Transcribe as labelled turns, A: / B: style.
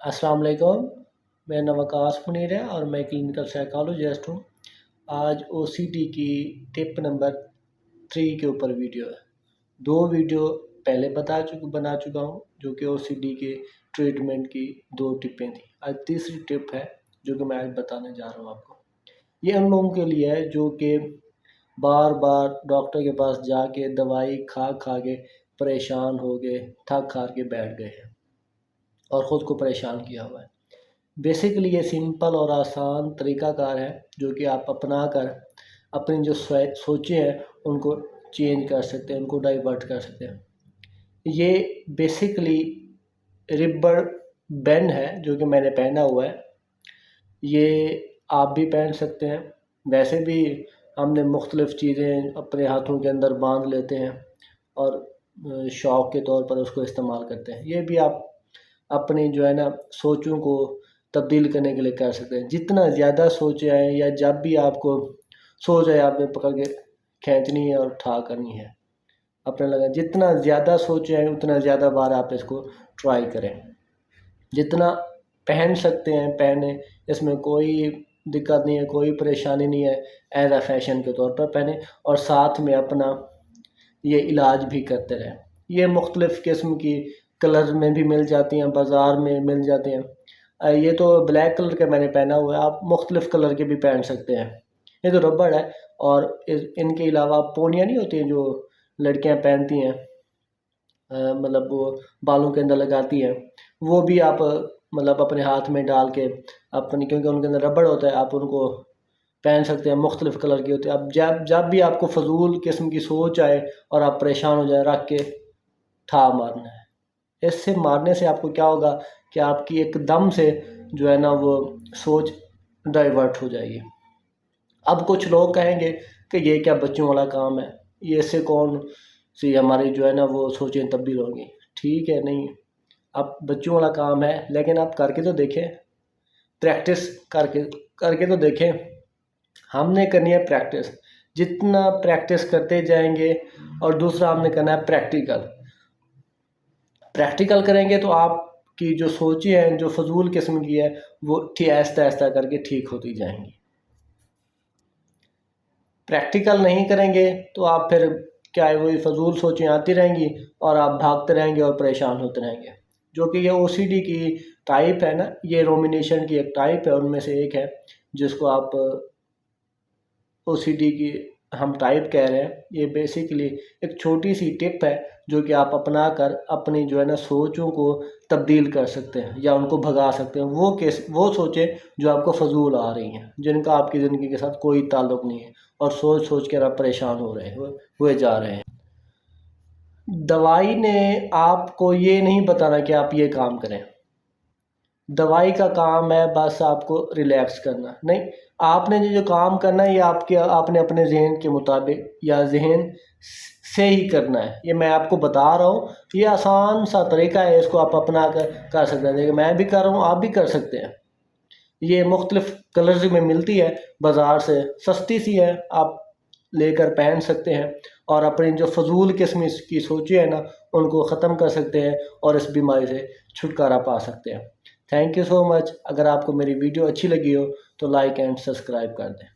A: अस्सलाम वालेकुम। मेरा नाम वकास मुनीर है और मैं क्लिनिकल साइकोलॉजिस्ट हूँ। आज ओसीडी की टिप नंबर 3 के ऊपर वीडियो है। 2 वीडियो पहले बना चुका हूँ जो कि ओसीडी के ट्रीटमेंट की 2 टिपें थी। आज तीसरी टिप है जो कि मैं आज बताने जा रहा हूँ आपको। ये उन लोगों के लिए है जो कि बार बार डॉक्टर के पास जाके दवाई खा खा के परेशान हो गए, थक हार के बैठ गए हैं और ख़ुद को परेशान किया हुआ है। बेसिकली ये सिंपल और आसान तरीक़ाकार है जो कि आप अपना कर अपनी जो सोचें हैं उनको चेंज कर सकते हैं, उनको डाइवर्ट कर सकते हैं। ये बेसिकली रिबर बैंड है जो कि मैंने पहना हुआ है। ये आप भी पहन सकते हैं। वैसे भी हमने मुख्तलिफ़ चीज़ें अपने हाथों के अंदर बांध लेते हैं और शौक़ के तौर पर उसको इस्तेमाल करते हैं। ये भी आप अपनी जो है ना सोचों को तब्दील करने के लिए कर सकते हैं। जितना ज़्यादा सोच आए या जब भी आपको सोच आए आपने पकड़ के खींचनी है और ठा करनी है, अपने लगा जितना ज़्यादा सोच आए उतना ज़्यादा बार आप इसको ट्राई करें। जितना पहन सकते हैं पहने, इसमें कोई दिक्कत नहीं है, कोई परेशानी नहीं है। एज अ फैशन के तौर पर पहने और साथ में अपना ये इलाज भी करते रहें। ये मुख्तलिफ़ किस्म की कलर में भी मिल जाती हैं, बाज़ार में मिल जाते हैं। ये तो ब्लैक कलर का मैंने पहना हुआ है, आप मुख्तलिफ़ कलर के भी पहन सकते हैं। ये तो रबड़ है और इनके अलावा पोनियाँ नहीं होती हैं जो लड़कियां पहनती हैं, मतलब वो बालों के अंदर लगाती हैं, वो भी आप मतलब अपने हाथ में डाल के अपनी, क्योंकि उनके अंदर रबड़ होता है, आप उनको पहन सकते हैं। मुख्तलिफ़ कलर की होती है। अब जब भी आपको फजूल किस्म की सोच आए और आप परेशान हो जाए, रख के ठा मारना है। इससे मारने से आपको क्या होगा कि आपकी एकदम से जो है ना वो सोच डाइवर्ट हो जाएगी। अब कुछ लोग कहेंगे कि ये क्या बच्चों वाला काम है, ये इससे कौन सी हमारी जो है ना वो सोचें तब्दील होंगी। ठीक है, नहीं, अब बच्चों वाला काम है लेकिन आप करके तो देखें, प्रैक्टिस करके तो देखें। हमने करनी है प्रैक्टिस। जितना प्रैक्टिस करते जाएंगे और दूसरा हमने करना है प्रैक्टिकल करेंगे तो आपकी जो सोचें हैं जो फजूल किस्म की है वो आहिस्ता आहिस्ता करके ठीक होती जाएंगी। प्रैक्टिकल नहीं करेंगे तो आप फिर क्या है, वही फजूल सोचें आती रहेंगी और आप भागते रहेंगे और परेशान होते रहेंगे। जो कि ये ओसीडी की टाइप है ना, ये रोमिनेशन की एक टाइप है, उनमें से एक है जिसको आप ओसीडी की हम टाइप कह रहे हैं। ये बेसिकली एक छोटी सी टिप है जो कि आप अपना कर अपनी जो है ना सोचों को तब्दील कर सकते हैं या उनको भगा सकते हैं। वो सोचें जो आपको फजूल आ रही हैं, जिनका आपकी ज़िंदगी के साथ कोई ताल्लुक़ नहीं है और सोच सोच कर आप परेशान हुए जा रहे हैं। दवाई ने आपको ये नहीं बताना कि आप ये काम करें। दवाई का काम है बस आपको रिलैक्स करना। नहीं, आपने जो काम करना है ये आपने अपने जहन के मुताबिक या जहन से ही करना है। ये मैं आपको बता रहा हूँ, ये आसान सा तरीका है, इसको आप अपना कर सकते हैं। मैं भी कर रहा हूँ, आप भी कर सकते हैं। ये मुख्तलिफ़ कलर्स में मिलती है बाज़ार से, सस्ती सी है, आप लेकर पहन सकते हैं और अपनी जो फजूल किस्म की सोचें हैं ना उनको ख़त्म कर सकते हैं और इस बीमारी से छुटकारा पा सकते हैं। Thank you so much. अगर आपको मेरी वीडियो अच्छी लगी हो तो लाइक एंड सब्सक्राइब कर दें।